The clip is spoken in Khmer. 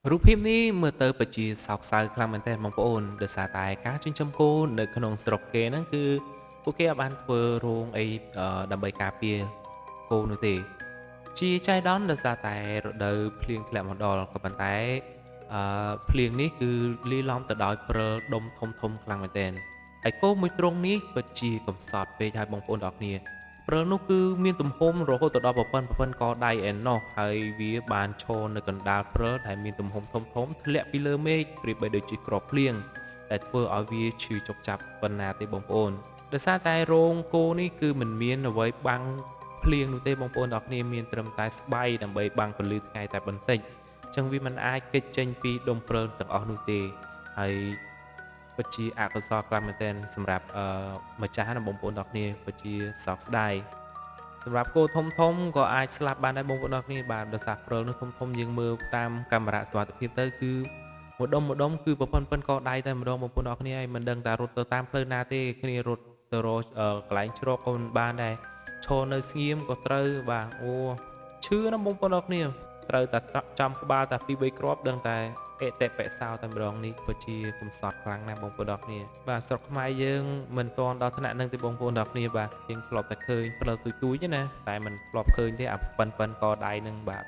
រូបភាពនេះមើលទៅពិតជាសោកសៅខ្លាំងមែនទែនបងប្អូនដោយសារតែការចិញ្ចឹមគោនៅក្នុងស្រុកគេហ្នឹងគឺពួកគេអាចបានធ្វើរោងអីដើម្បីការពារគោនោះទេជាចៃដន្យដោយសារតែរដូវភ្លៀងធ្លាក់មកដល់ក៏ប៉ុន្តែភ្លៀងនេះគឺលាយឡំទៅដោយព្រិលដុំធំធំខ្លាំងមែនទែនហើយគោមួយទ្រុងនេះពិតជាកំសត់ពេកហើយបងប្អូនទាំងអស់គ្នា ព្រិលនោះគឺមានទំហំរហូតទៅដល់ប៉ុណ្ណកដៃឯណោះហើយវាបានឈរនៅកណ្ដាលព្រិលដែលមានទំហំធំៗធ្លាក់ពីលើមេឃប្រៀបបីដូចជាគ្រាប់ភ្លៀងដែលធ្វើឲ្យវាឈឺចុកចាប់ប៉ុណ្ណាទេបងប្អូនដោយសារតែរោងគោនេះគឺមិនមានអ្វីបាំងភ្លៀងនោះទេបងប្អូនទាំងអស់គ្នាមានត្រឹមតែស្បៃដើម្បីបាំងពន្លឺថ្ងៃតែបន្តិចអញ្ចឹងវាមិនអាចគេចចេញពីដុំព្រិលទាំងអស់នោះទេហើយពិតជាអកុសលខ្លាំងមែនទែនសម្រាប់ម្ចាស់និងបងប្អូនទាំងអស់គ្នាពិតជាសោកស្ដាយ សម្រាប់គោធំធំក៏អាចស្លាប់បានដែរបងប្អូនអរគ្នាបាទដោយសារព្រិលនោះធំៗយើងមើលតាមកាមេរ៉ាសុវត្ថិភាពទៅគឺម្ដុំគឺប៉ុណ្ណកដៃតែម្ដងបងប្អូនអរគ្នាហើយមិនដឹងថារត់ទៅតាមផ្លូវណាទេគ្នារត់ទៅរកកន្លែងជ្រកក៏មិនបានដែរឈរនៅស្ងៀមក៏ត្រូវបាទអូឈឺណាស់បងប្អូនអរគ្នាត្រូវតែចំក្បាលតែ2 3គ្រាប់ដឹងតែអតិបិសោតែម្ដងនេះពិតជាកំសត់ខ្លាំងណាស់បងប្អូនអរគ្នាបាទស្រុកខ្មែរយើងមិនទាន់ដល់ថ្នាក់ហ្នឹងទេបងប្អូនអរគ្នាបាទយើងធ្លាប់តែឃើញផ្លូវទូចៗទេណាតែមិនធ្លាប់ឃើញទេអាប៉ិនកដៃហ្នឹងបាទ